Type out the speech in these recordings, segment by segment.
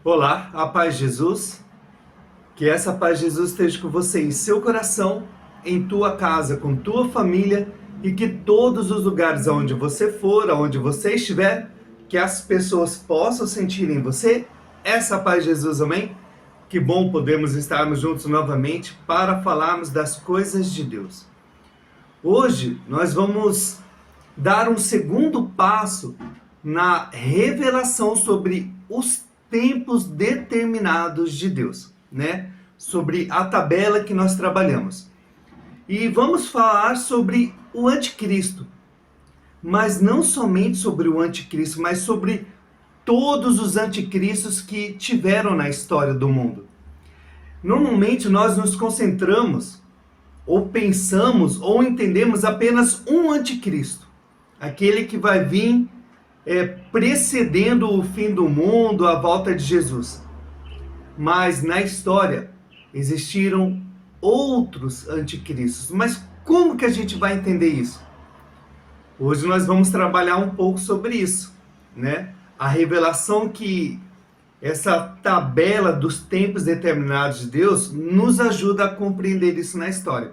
Olá, a paz de Jesus. Que essa paz de Jesus esteja com você em seu coração, em tua casa, com tua família e que todos os lugares aonde você for, aonde você estiver, que as pessoas possam sentir em você essa paz de Jesus, amém? Que bom podermos estarmos juntos novamente para falarmos das coisas de Deus. Hoje nós vamos dar um segundo passo na revelação sobre os tempos determinados de Deus, né? Sobre a tabela que nós trabalhamos. E vamos falar sobre o anticristo. Mas não somente sobre o anticristo, mas sobre todos os anticristos que tiveram na história do mundo. Normalmente nós nos concentramos, ou pensamos, ou entendemos apenas um anticristo. Aquele que vai vir precedendo o fim do mundo, a volta de Jesus. Mas na história existiram outros anticristos. Mas como que a gente vai entender isso? Hoje nós vamos trabalhar um pouco sobre isso, né? A revelação que essa tabela dos tempos determinados de Deus nos ajuda a compreender isso na história.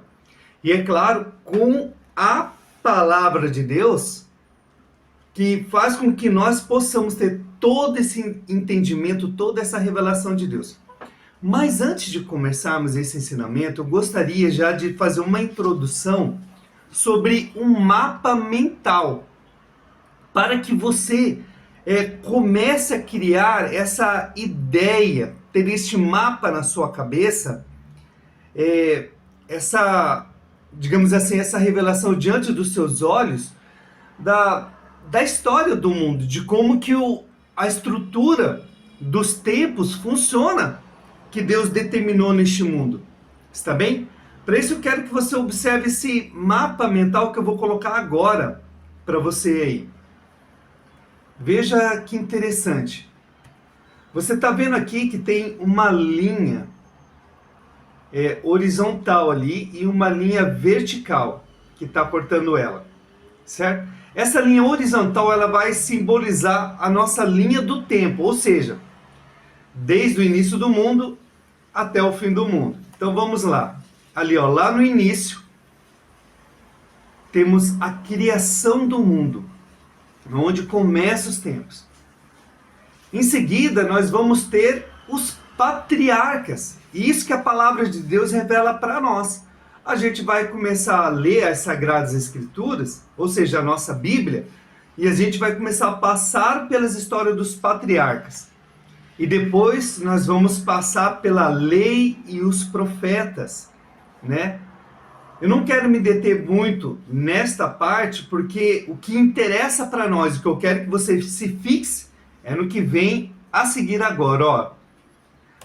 E é claro, com a palavra de Deus, que faz com que nós possamos ter todo esse entendimento, toda essa revelação de Deus. Mas antes de começarmos esse ensinamento, eu gostaria já de fazer uma introdução sobre um mapa mental, para que você comece a criar essa ideia, ter este mapa na sua cabeça, digamos assim, essa revelação diante dos seus olhos da história do mundo, de como que a estrutura dos tempos funciona, que Deus determinou neste mundo. Está bem? Para isso eu quero que você observe esse mapa mental que eu vou colocar agora para você aí. Veja que interessante. Você está vendo aqui que tem uma linha horizontal ali e uma linha vertical que está cortando ela, certo? Essa linha horizontal ela vai simbolizar a nossa linha do tempo, ou seja, desde o início do mundo até o fim do mundo. Então vamos lá. Ali, ó, lá no início, temos a criação do mundo, onde começam os tempos. Em seguida, nós vamos ter os patriarcas. Isso que a palavra de Deus revela para nós. A gente vai começar a ler as Sagradas Escrituras, ou seja, a nossa Bíblia, e a gente vai começar a passar pelas histórias dos patriarcas. E depois nós vamos passar pela lei e os profetas, né? Eu não quero me deter muito nesta parte, porque o que interessa para nós, o que eu quero que você se fixe, é no que vem a seguir agora, ó.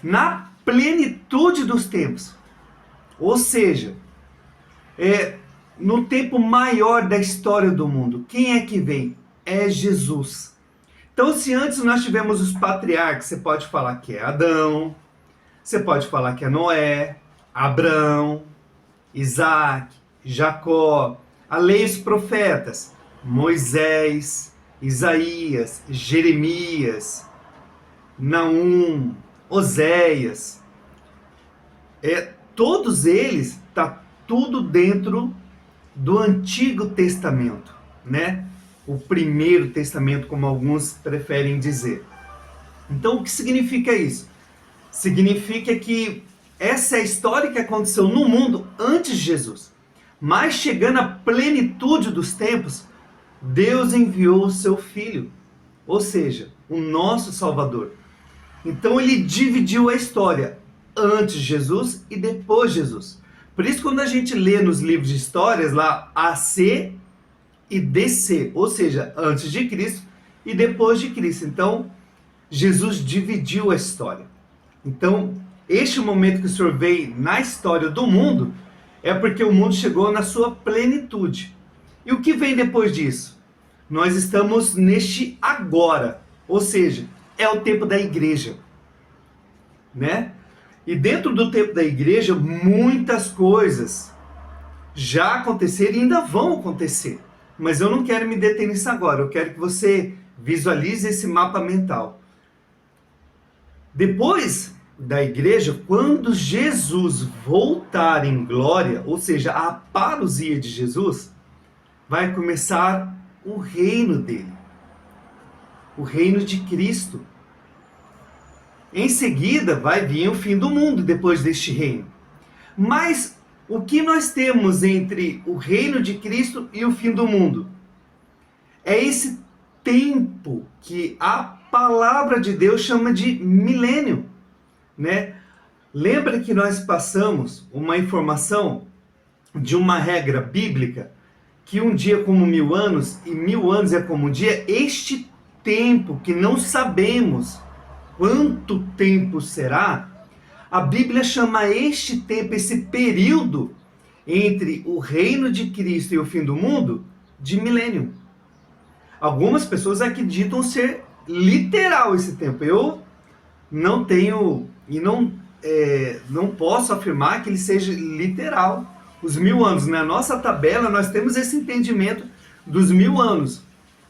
Na plenitude dos tempos. Ou seja, no tempo maior da história do mundo, quem é que vem? É Jesus. Então, se antes nós tivemos os patriarcas, você pode falar que é Adão, você pode falar que é Noé, Abraão, Isaac, Jacó, a lei e os profetas, Moisés, Isaías, Jeremias, Naum, Oséias. Todos eles, está tudo dentro do Antigo Testamento, né? O Primeiro Testamento, como alguns preferem dizer. Então, o que significa isso? Significa que essa é a história que aconteceu no mundo antes de Jesus. Mas chegando à plenitude dos tempos, Deus enviou o seu Filho, ou seja, o nosso Salvador. Então ele dividiu a história antes de Jesus e depois de Jesus. Por isso, quando a gente lê nos livros de histórias lá AC e DC, ou seja, antes de Cristo e depois de Cristo. Então, Jesus dividiu a história. Então, este momento que o Senhor veio na história do mundo é porque o mundo chegou na sua plenitude. E o que vem depois disso? Nós estamos neste agora, ou seja, é o tempo da igreja, né? E dentro do tempo da igreja, muitas coisas já aconteceram e ainda vão acontecer. Mas eu não quero me deter nisso agora, eu quero que você visualize esse mapa mental. Depois da igreja, quando Jesus voltar em glória, ou seja, a parousia de Jesus, vai começar o reino dele, o reino de Cristo. Em seguida, vai vir o fim do mundo depois deste reino. Mas o que nós temos entre o reino de Cristo e o fim do mundo? É esse tempo que a palavra de Deus chama de milênio, né? Lembra que nós passamos uma informação de uma regra bíblica, que um dia é como 1000 anos e 1000 anos é como um dia. Este tempo que não sabemos quanto tempo será, a Bíblia chama este tempo, esse período entre o reino de Cristo e o fim do mundo, de milênio. Algumas pessoas acreditam ser literal esse tempo. Eu não tenho e não posso afirmar que ele seja literal. Os 1000 anos, na nossa tabela, nós temos esse entendimento dos 1000 anos.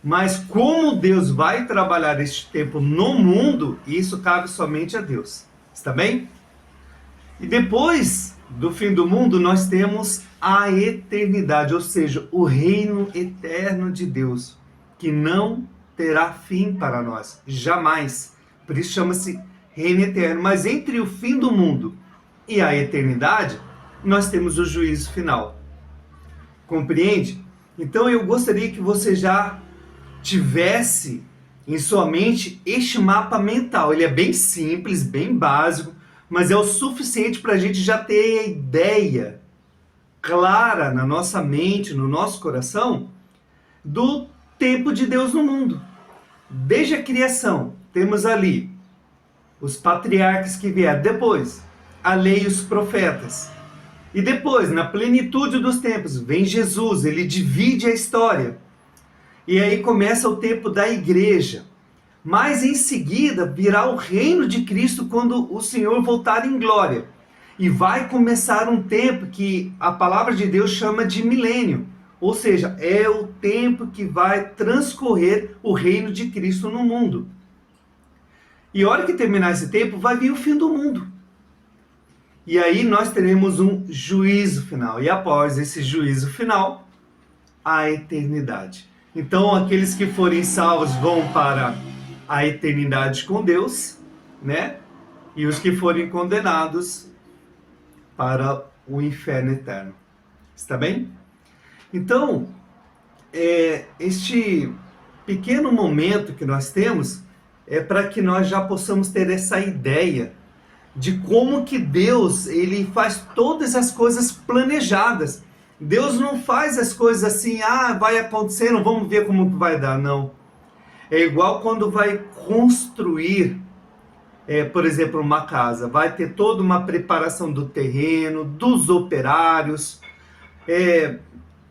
Mas como Deus vai trabalhar este tempo no mundo, isso cabe somente a Deus. Está bem? E depois do fim do mundo, nós temos a eternidade, ou seja, o reino eterno de Deus, que não terá fim para nós, jamais. Por isso chama-se reino eterno. Mas entre o fim do mundo e a eternidade, nós temos o juízo final. Compreende? Então eu gostaria que você já tivesse em sua mente este mapa mental. Ele é bem simples, bem básico, mas é o suficiente para a gente já ter a ideia clara na nossa mente, no nosso coração, do tempo de Deus no mundo. Desde a criação, temos ali os patriarcas que vieram, depois a lei e os profetas. E depois, na plenitude dos tempos, vem Jesus, ele divide a história. E aí começa o tempo da igreja. Mas em seguida virá o reino de Cristo quando o Senhor voltar em glória. E vai começar um tempo que a palavra de Deus chama de milênio. Ou seja, é o tempo que vai transcorrer o reino de Cristo no mundo. E a hora que terminar esse tempo, vai vir o fim do mundo. E aí nós teremos um juízo final. E após esse juízo final, a eternidade. Então, aqueles que forem salvos vão para a eternidade com Deus, né? E os que forem condenados para o inferno eterno. Está bem? Então, este pequeno momento que nós temos é para que nós já possamos ter essa ideia de como que Deus, ele faz todas as coisas planejadas. Deus não faz as coisas assim, vai acontecendo, vamos ver como vai dar, não. É igual quando vai construir, por exemplo, uma casa. Vai ter toda uma preparação do terreno, dos operários,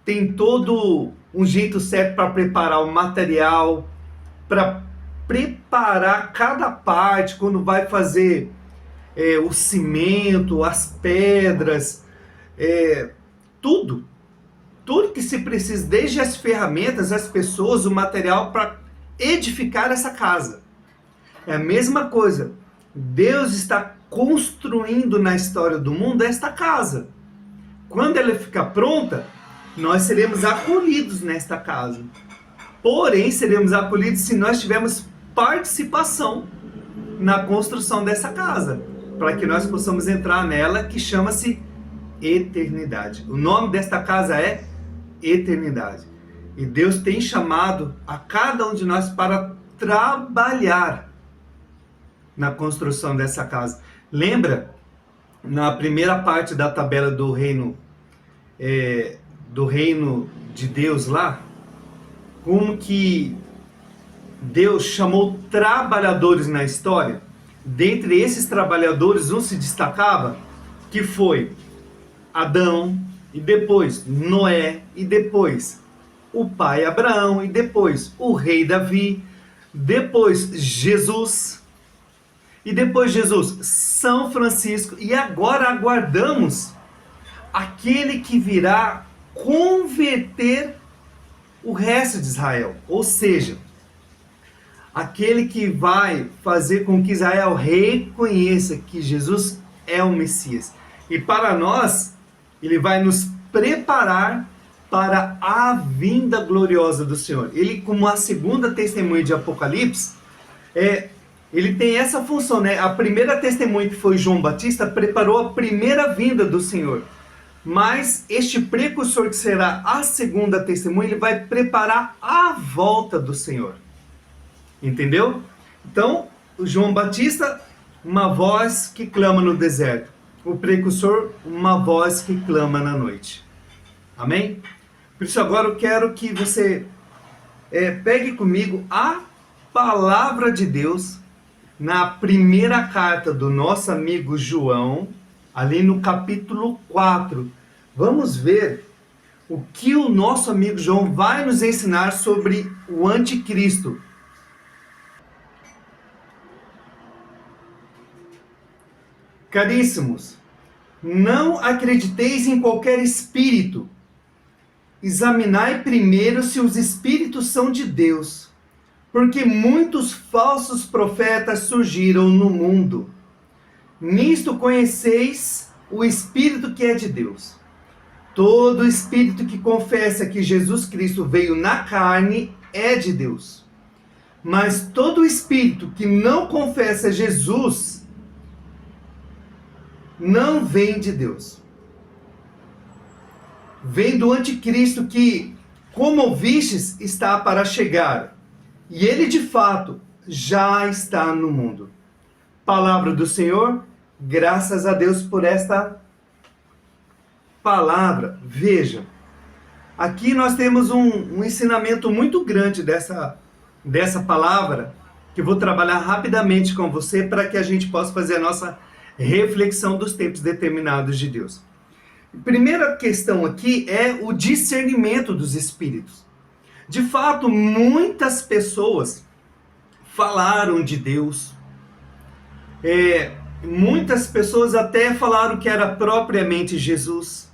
tem todo um jeito certo para preparar o material, para preparar cada parte, quando vai fazer o cimento, as pedras, tudo que se precisa, desde as ferramentas, as pessoas, o material para edificar essa casa. É a mesma coisa. Deus está construindo na história do mundo esta casa. Quando ela ficar pronta, nós seremos acolhidos nesta casa. Porém, seremos acolhidos se nós tivermos participação na construção dessa casa, para que nós possamos entrar nela, que chama-se eternidade. O nome desta casa é eternidade. E Deus tem chamado a cada um de nós para trabalhar na construção dessa casa. Lembra, na primeira parte da tabela do reino de Deus lá, como que Deus chamou trabalhadores na história? Dentre esses trabalhadores, um se destacava, que foi Adão, e depois Noé, e depois o pai Abraão, e depois o rei Davi, depois Jesus, e depois Jesus, São Francisco, e agora aguardamos aquele que virá converter o resto de Israel. Ou seja, aquele que vai fazer com que Israel reconheça que Jesus é o Messias. E para nós, ele vai nos preparar para a vinda gloriosa do Senhor. Ele, como a segunda testemunha de Apocalipse, ele tem essa função, né? A primeira testemunha, que foi João Batista, preparou a primeira vinda do Senhor. Mas este precursor, que será a segunda testemunha, ele vai preparar a volta do Senhor. Entendeu? Então, o João Batista, uma voz que clama no deserto. O precursor, uma voz que clama na noite. Amém? Por isso agora eu quero que você pegue comigo a palavra de Deus na primeira carta do nosso amigo João, ali no capítulo 4. Vamos ver o que o nosso amigo João vai nos ensinar sobre o anticristo. Caríssimos, não acrediteis em qualquer espírito. Examinai primeiro se os espíritos são de Deus, porque muitos falsos profetas surgiram no mundo. Nisto conheceis o Espírito que é de Deus. Todo espírito que confessa que Jesus Cristo veio na carne é de Deus. Mas todo espírito que não confessa Jesus não vem de Deus. Vem do anticristo que, como ouvistes, está para chegar. E ele, de fato, já está no mundo. Palavra do Senhor, graças a Deus por esta palavra. Veja, aqui nós temos um ensinamento muito grande dessa palavra, que eu vou trabalhar rapidamente com você para que a gente possa fazer a nossa reflexão dos tempos determinados de Deus. A primeira questão aqui é o discernimento dos espíritos. De fato, muitas pessoas falaram de Deus. Muitas pessoas até falaram que era propriamente Jesus.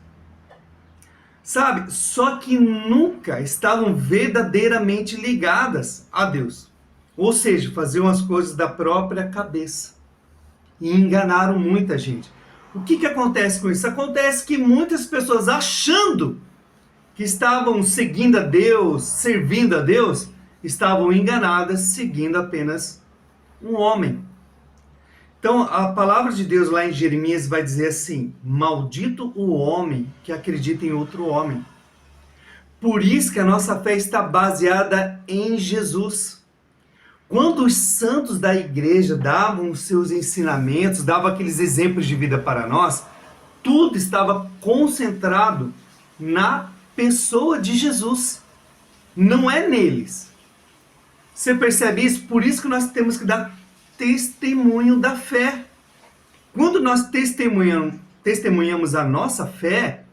Sabe? Só que nunca estavam verdadeiramente ligadas a Deus. Ou seja, faziam as coisas da própria cabeça. E enganaram muita gente. O que acontece com isso? Acontece que muitas pessoas, achando que estavam seguindo a Deus, servindo a Deus, estavam enganadas, seguindo apenas um homem. Então, a palavra de Deus lá em Jeremias vai dizer assim: maldito o homem que acredita em outro homem. Por isso que a nossa fé está baseada em Jesus. Quando os santos da igreja davam os seus ensinamentos, davam aqueles exemplos de vida para nós, tudo estava concentrado na pessoa de Jesus. Não é neles. Você percebe isso? Por isso que nós temos que dar testemunho da fé. Quando nós testemunhamos a nossa fé,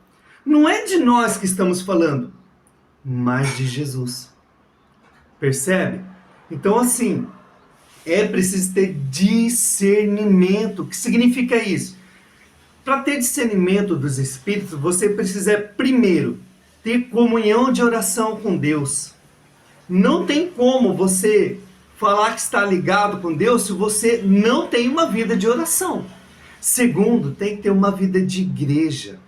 não é de nós que estamos falando, mas de Jesus. Percebe? Então, assim, é preciso ter discernimento. O que significa isso? Para ter discernimento dos espíritos, você precisa primeiro ter comunhão de oração com Deus. Não tem como você falar que está ligado com Deus se você não tem uma vida de oração. Segundo, tem que ter uma vida de igreja.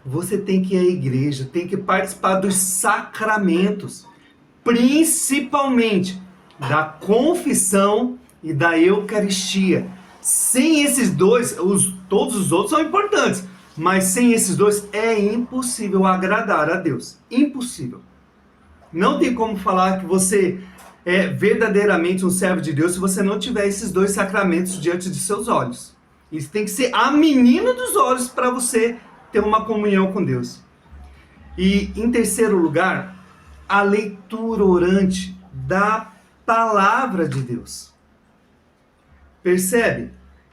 Você tem que ir à igreja, tem que participar dos sacramentos, principalmente da confissão e da Eucaristia. Sem esses dois, todos os outros são importantes, mas sem esses dois é impossível agradar a Deus. Impossível. Não tem como falar que você é verdadeiramente um servo de Deus se você não tiver esses dois sacramentos diante de seus olhos. Isso tem que ser a menina dos olhos para você ter uma comunhão com Deus. E em terceiro lugar, a leitura orante da palavra de Deus. Percebe?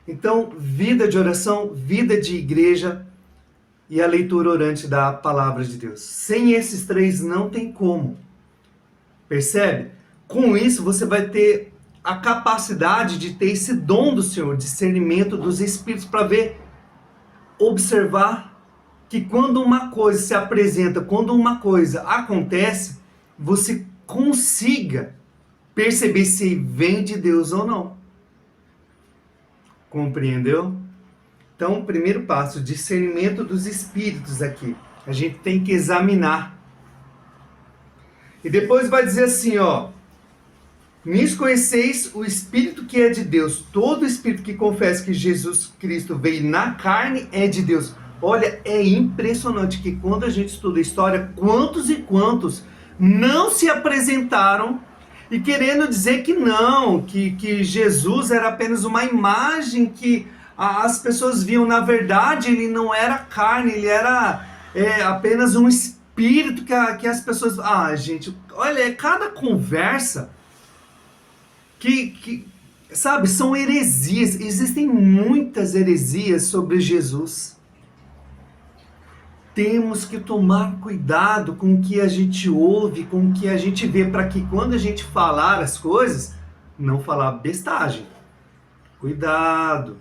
Então, vida de oração, vida de igreja e a leitura orante da palavra de Deus. Sem esses três não tem como. Percebe? Com isso você vai ter a capacidade de ter esse dom do Senhor, discernimento dos espíritos, para ver, observar que quando uma coisa se apresenta, quando uma coisa acontece, você consiga perceber se vem de Deus ou não. Compreendeu? Então, o primeiro passo, discernimento dos espíritos aqui. A gente tem que examinar. E depois vai dizer assim, ó. Nisso conheceis o Espírito que é de Deus. Todo espírito que confessa que Jesus Cristo veio na carne é de Deus. Olha, é impressionante que quando a gente estuda a história, quantos e quantos não se apresentaram e querendo dizer que não, que Jesus era apenas uma imagem que as pessoas viam. Na verdade, ele não era carne, ele era apenas um espírito que as pessoas... Ah, gente, olha, é cada conversa que sabe, são heresias. Existem muitas heresias sobre Jesus. Temos que tomar cuidado com o que a gente ouve, com o que a gente vê, para que quando a gente falar as coisas, não falar bestagem. Cuidado.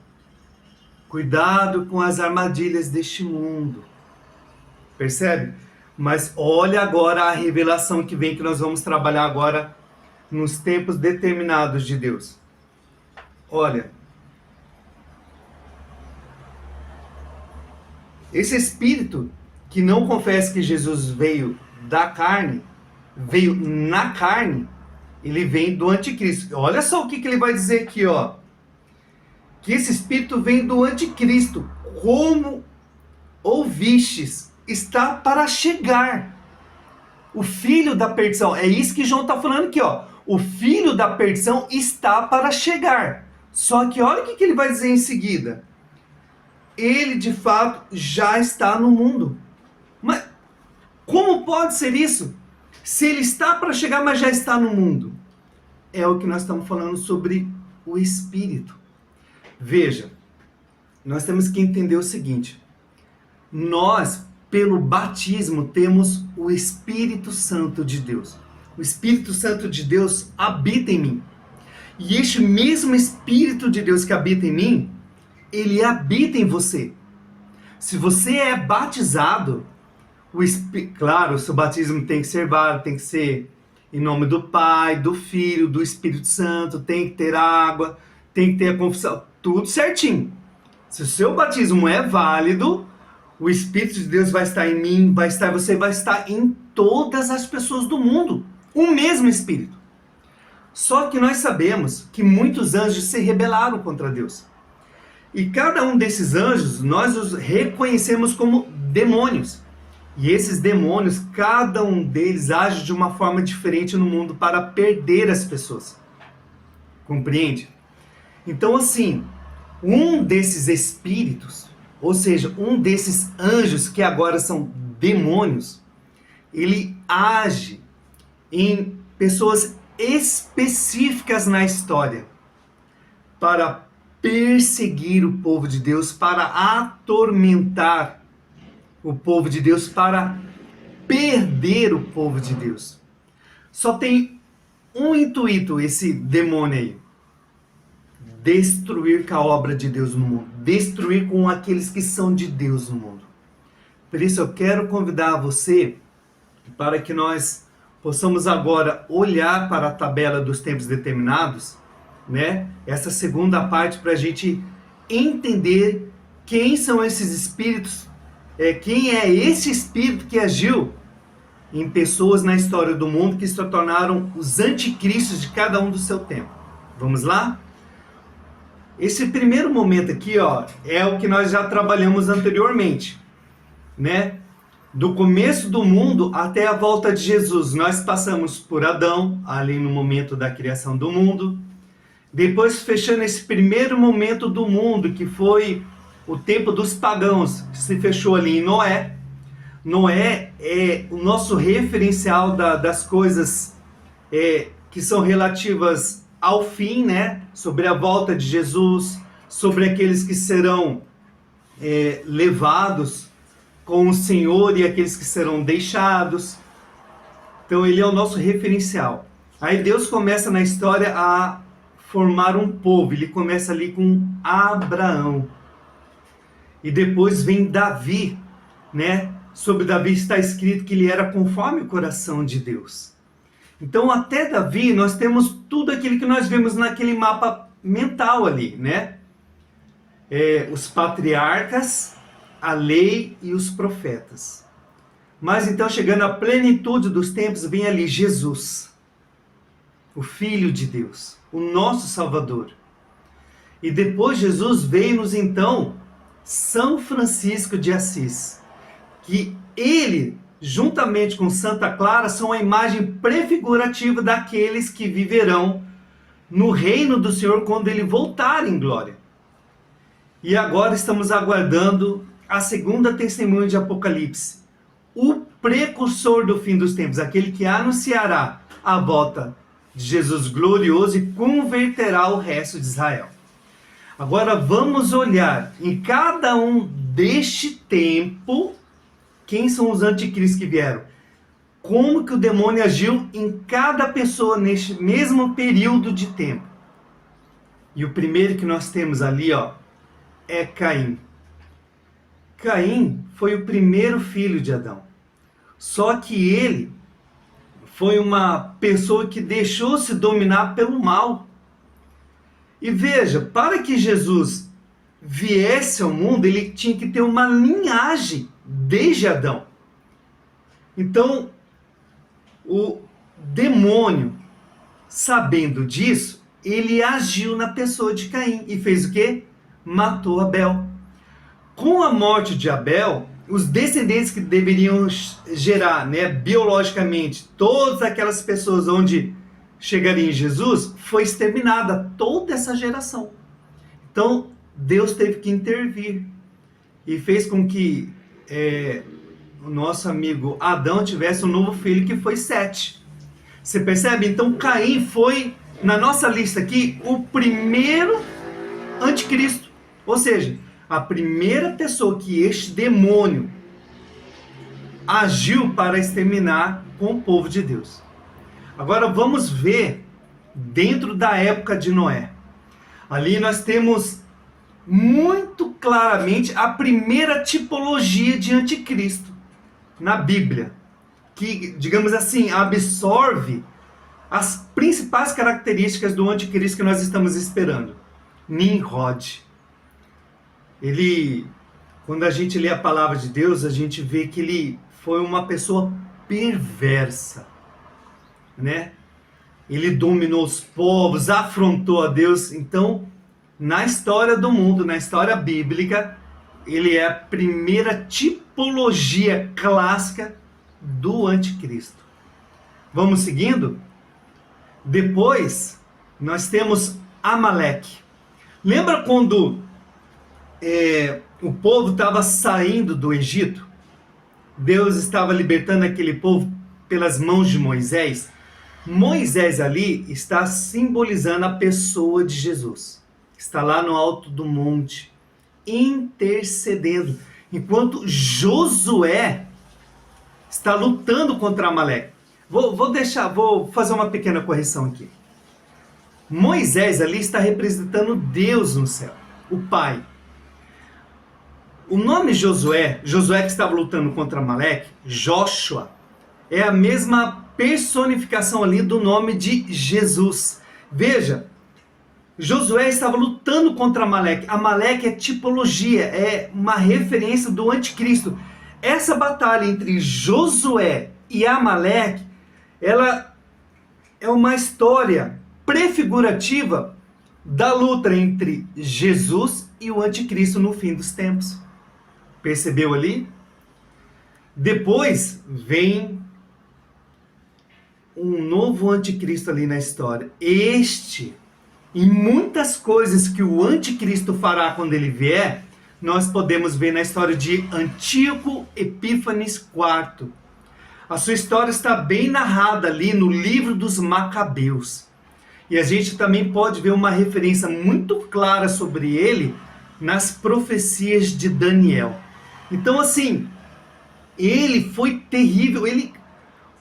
Cuidado com as armadilhas deste mundo. Percebe? Mas olha agora a revelação que vem, que nós vamos trabalhar agora nos tempos determinados de Deus. Olha. Esse espírito que não confessa que Jesus veio da carne, veio na carne, ele vem do anticristo. Olha só o que ele vai dizer aqui, ó. Que esse espírito vem do anticristo, como ouvistes, está para chegar. O filho da perdição, é isso que João está falando aqui, ó. O filho da perdição está para chegar. Só que olha o que ele vai dizer em seguida. Ele de fato já está no mundo. Mas como pode ser isso? Se ele está para chegar, mas já está no mundo. É o que nós estamos falando sobre o Espírito. Veja, nós temos que entender o seguinte. Nós, pelo batismo, temos o Espírito Santo de Deus. O Espírito Santo de Deus habita em mim. E este mesmo Espírito de Deus que habita em mim, ele habita em você. Se você é batizado, claro, o seu batismo tem que ser válido, tem que ser em nome do Pai, do Filho, do Espírito Santo, tem que ter água, tem que ter a confissão, tudo certinho. Se o seu batismo é válido, o Espírito de Deus vai estar em mim, você vai estar em todas as pessoas do mundo. O mesmo Espírito. Só que nós sabemos que muitos anjos se rebelaram contra Deus. E cada um desses anjos, nós os reconhecemos como demônios. E esses demônios, cada um deles age de uma forma diferente no mundo para perder as pessoas. Compreende? Então assim, um desses espíritos, ou seja, um desses anjos que agora são demônios, ele age em pessoas específicas na história para perseguir o povo de Deus, para atormentar o povo de Deus, para perder o povo de Deus. Só tem um intuito esse demônio aí: destruir com a obra de Deus no mundo, destruir com aqueles que são de Deus no mundo. Por isso eu quero convidar você para que nós possamos agora olhar para a tabela dos tempos determinados, né? Essa segunda parte, para a gente entender quem são esses espíritos, quem é esse espírito que agiu em pessoas na história do mundo que se tornaram os anticristos de cada um do seu tempo. Vamos lá? Esse primeiro momento aqui, ó, é o que nós já trabalhamos anteriormente, né? Do começo do mundo até a volta de Jesus, nós passamos por Adão, ali no momento da criação do mundo. Depois, fechando esse primeiro momento do mundo, que foi o tempo dos pagãos, que se fechou ali em Noé. Noé é o nosso referencial das coisas que são relativas ao fim, né? Sobre a volta de Jesus, sobre aqueles que serão levados com o Senhor e aqueles que serão deixados. Então ele é o nosso referencial. Aí Deus começa na história a formar um povo. Ele começa ali com Abraão. E depois vem Davi, né? Sobre Davi está escrito que ele era conforme o coração de Deus. Então, até Davi, nós temos tudo aquilo que nós vimos naquele mapa mental ali, né? Os patriarcas, a lei e os profetas. Mas então, chegando à plenitude dos tempos, vem ali Jesus, o Filho de Deus, o nosso Salvador. E depois Jesus veio-nos então São Francisco de Assis, que ele, juntamente com Santa Clara, são a imagem prefigurativa daqueles que viverão no reino do Senhor quando ele voltar em glória. E agora estamos aguardando a segunda testemunha de Apocalipse, o precursor do fim dos tempos, aquele que anunciará a volta de Jesus glorioso e converterá o resto de Israel. Agora vamos olhar em cada um deste tempo, quem são os anticristos que vieram? Como que o demônio agiu em cada pessoa neste mesmo período de tempo? E o primeiro que nós temos ali, é Caim. Caim foi o primeiro filho de Adão. Só que ele foi uma pessoa que deixou-se dominar pelo mal. E veja, para que Jesus viesse ao mundo, ele tinha que ter uma linhagem desde Adão. Então, o demônio, sabendo disso, ele agiu na pessoa de Caim e fez o quê? Matou Abel. Com a morte de Abel, os descendentes que deveriam gerar, biologicamente, todas aquelas pessoas onde chegaria em Jesus, foi exterminada toda essa geração. Então, Deus teve que intervir e fez com que o nosso amigo Adão tivesse um novo filho, que foi Sete. Você percebe? Então, Caim foi, na nossa lista aqui, o primeiro anticristo. Ou seja, a primeira pessoa que este demônio agiu para exterminar com o povo de Deus. Agora vamos ver dentro da época de Noé. Ali nós temos muito claramente a primeira tipologia de anticristo na Bíblia, que, digamos assim, absorve as principais características do anticristo que nós estamos esperando. Nimrod. Ele, quando a gente lê a palavra de Deus, a gente vê que ele foi uma pessoa perversa, né? Ele dominou os povos, afrontou a Deus. Então, na história do mundo, na história bíblica, ele é a primeira tipologia clássica do anticristo. Vamos seguindo? Depois, nós temos Amaleque. Lembra quando o povo estava saindo do Egito? Deus estava libertando aquele povo pelas mãos de Moisés. Moisés ali está simbolizando a pessoa de Jesus. Está lá no alto do monte, intercedendo. Enquanto Josué está lutando contra Amaleque. Vou fazer uma pequena correção aqui. Moisés ali está representando Deus no céu, o Pai. O nome Josué que estava lutando contra Amaleque, Joshua, é a mesma personificação ali do nome de Jesus. Veja, Josué estava lutando contra Amaleque. Amaleque é tipologia, é uma referência do anticristo. Essa batalha entre Josué e Amaleque, ela é uma história prefigurativa da luta entre Jesus e o anticristo no fim dos tempos. Percebeu ali? Depois vem um novo anticristo ali na história. Este, e muitas coisas que o anticristo fará quando ele vier, nós podemos ver na história de Antíoco Epífanes IV. A sua história está bem narrada ali no livro dos Macabeus. E a gente também pode ver uma referência muito clara sobre ele nas profecias de Daniel. Então, assim, ele foi terrível.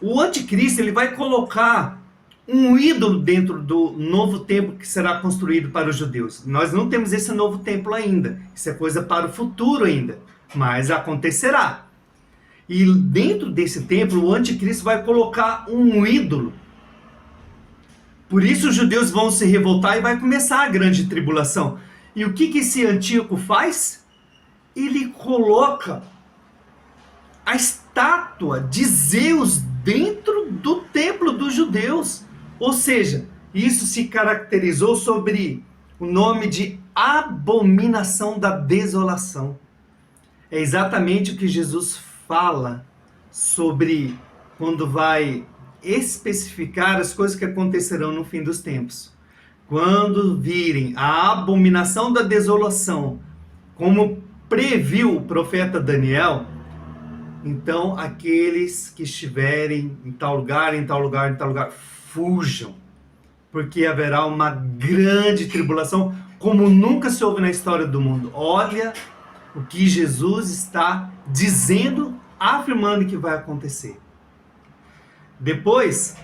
O anticristo, ele vai colocar um ídolo dentro do novo templo que será construído para os judeus. Nós não temos esse novo templo ainda. Isso é coisa para o futuro ainda. Mas acontecerá. E dentro desse templo, o anticristo vai colocar um ídolo Por isso os judeus vão se revoltar e vai começar a grande tribulação. E o que esse Antíoco faz? Ele coloca a estátua de Zeus dentro do templo dos judeus. Ou seja, isso se caracterizou sobre o nome de abominação da desolação. É exatamente o que Jesus fala sobre quando vai especificar as coisas que acontecerão no fim dos tempos. Quando virem a abominação da desolação, como previu o profeta Daniel, então aqueles que estiverem em tal lugar, em tal lugar, em tal lugar, fujam, porque haverá uma grande tribulação, como nunca se houve na história do mundo. Olha o que Jesus está dizendo, afirmando que vai acontecer. Depois,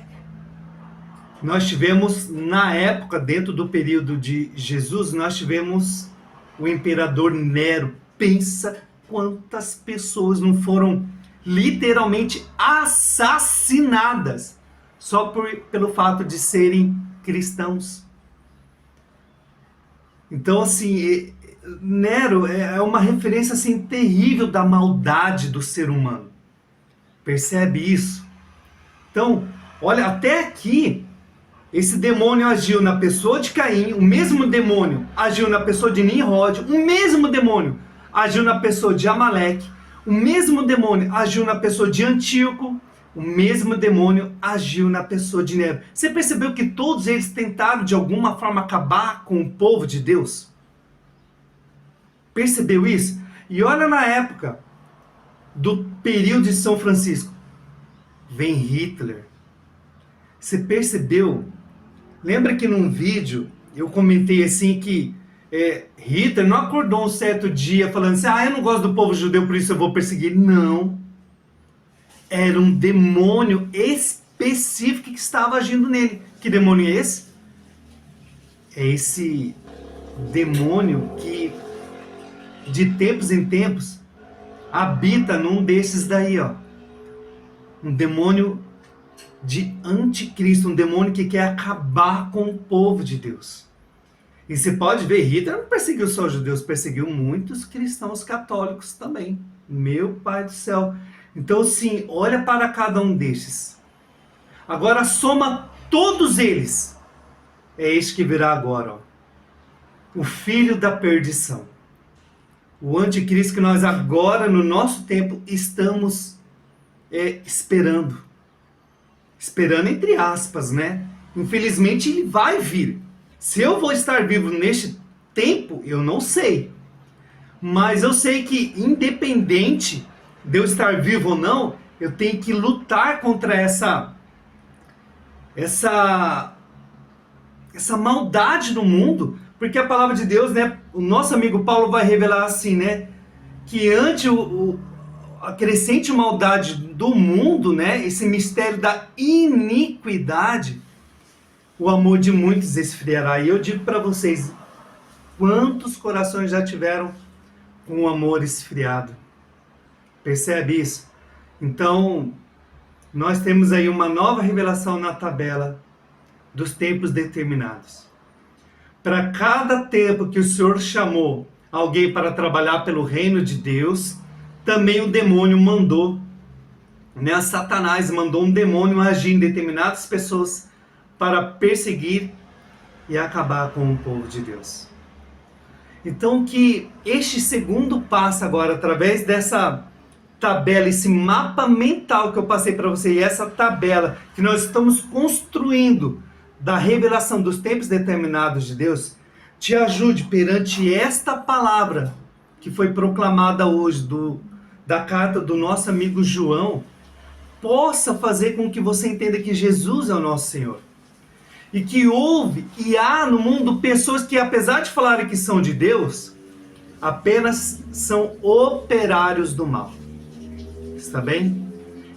nós tivemos, na época, dentro do período de Jesus, nós tivemos o imperador Nero. Pensa quantas pessoas não foram literalmente assassinadas só pelo fato de serem cristãos. Então, assim, Nero é uma referência assim, terrível da maldade do ser humano. Percebe isso? Então, olha, até aqui, esse demônio agiu na pessoa de Caim, o mesmo demônio agiu na pessoa de Nimrod, o mesmo demônio agiu na pessoa de Amaleque, o mesmo demônio agiu na pessoa de Antíoco, o mesmo demônio agiu na pessoa de Nero. Você percebeu que todos eles tentaram de alguma forma acabar com o povo de Deus? Percebeu isso? E olha na época do período de São Francisco. Vem Hitler. Você percebeu? Lembra que num vídeo eu comentei assim que Hitler não acordou um certo dia falando assim, eu não gosto do povo judeu, por isso eu vou perseguir. Não. Era um demônio específico que estava agindo nele. Que demônio é esse? É esse demônio que de tempos em tempos habita num desses daí, ó. Um demônio de anticristo, um demônio que quer acabar com o povo de Deus. E você pode ver, Hitler não perseguiu só os judeus, perseguiu muitos cristãos católicos também. Meu Pai do céu. Então, sim, olha para cada um destes. Agora soma todos eles. É este que virá agora, ó. O filho da perdição. O anticristo que nós agora, no nosso tempo, estamos esperando. Esperando entre aspas, né? Infelizmente ele vai vir. Se eu vou estar vivo neste tempo, eu não sei. Mas eu sei que independente de eu estar vivo ou não, eu tenho que lutar contra essa maldade no mundo, porque a palavra de Deus, né? O nosso amigo Paulo vai revelar assim, né? Que ante a crescente maldade do mundo, né? Esse mistério da iniquidade, o amor de muitos esfriará. E eu digo para vocês, quantos corações já tiveram com o amor esfriado? Percebe isso? Então, nós temos aí uma nova revelação na tabela dos tempos determinados. Para cada tempo que o Senhor chamou alguém para trabalhar pelo reino de Deus, também o demônio mandou, né? Satanás mandou um demônio agir em determinadas pessoas para perseguir e acabar com o povo de Deus. Então que este segundo passo agora, através dessa tabela, esse mapa mental que eu passei para você, e essa tabela que nós estamos construindo da revelação dos tempos determinados de Deus, te ajude perante esta palavra que foi proclamada hoje da carta do nosso amigo João, possa fazer com que você entenda que Jesus é o nosso Senhor. E que houve e há no mundo pessoas que, apesar de falarem que são de Deus, apenas são operários do mal. Está bem?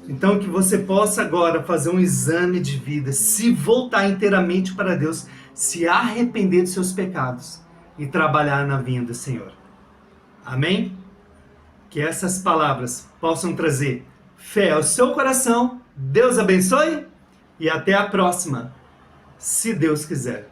Então que você possa agora fazer um exame de vida, se voltar inteiramente para Deus, se arrepender dos seus pecados e trabalhar na vinha do Senhor. Amém? Que essas palavras possam trazer fé ao seu coração. Deus abençoe e até a próxima. se Deus quiser.